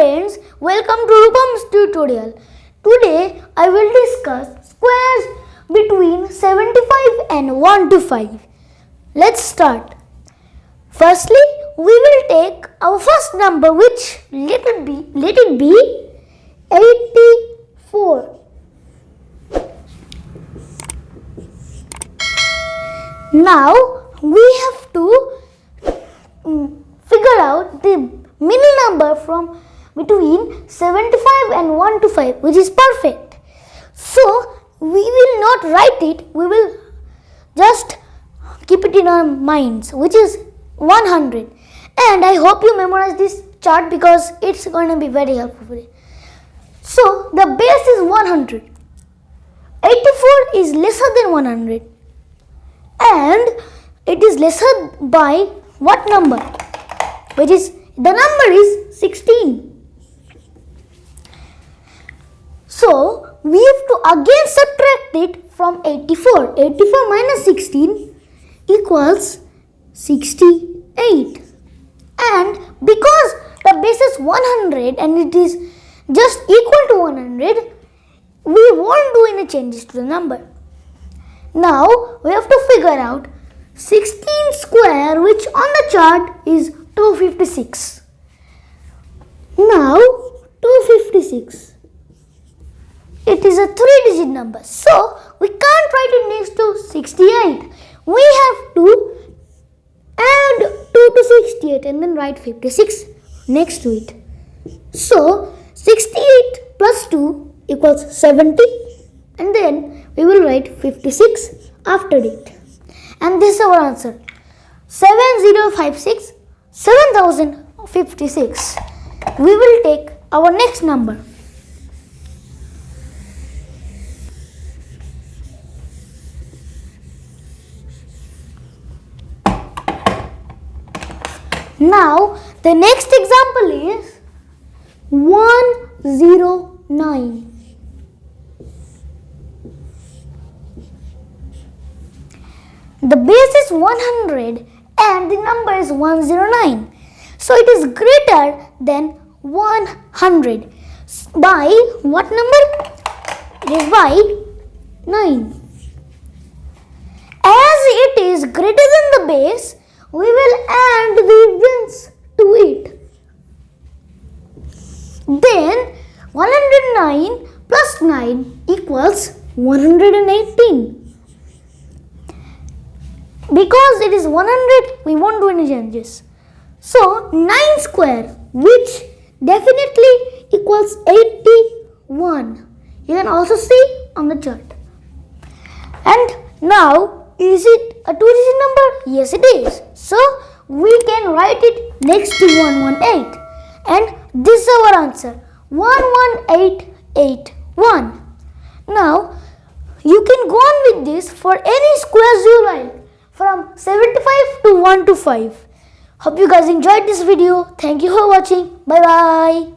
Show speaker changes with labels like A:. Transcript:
A: friends, welcome to Rupam's tutorial. Today I will discuss squares between 75 and 1 to 5. Let's start. Firstly, we will take our first number, which let it be 84. Now we have to figure out the middle number from between 75 and 1 to 5, which is perfect. So we will not write it, we will just keep it in our minds, which is 100. And I hope you memorize this chart because it's going to be very helpful. So the base is 100. 84 is lesser than 100. And it is lesser by what number? Which is, the number is 16. So we have to again subtract it from 84. 84 minus 16 equals 68. And because the base is 100 and it is just equal to 100, we won't do any changes to the number. Now we have to figure out 16 square, which on the chart is 256. Now 256, it is a 3-digit number, so we can't write it next to 68. We have to add 2 to 68 and then write 56 next to it. So 68 plus 2 equals 70, and then we will write 56 after it. And this is our answer. 7056, 7056. We will take our next number. Now the next example is 109. The base is 100 and the number is 109. So it is greater than 100. By what number? It is by 9. As it is greater than the base, we will add the ones to it. Then 109 plus 9 equals 118. Because it is 100, we won't do any changes. So 9 square, which definitely equals 81. You can also see on the chart. And now, is it a 2-digit number? Yes, it is. So we can write it next to 118. And this is our answer, 11881. Now you can go on with this for any squares you like, from 75 to 1 to 5. Hope you guys enjoyed this video. Thank you for watching. Bye bye.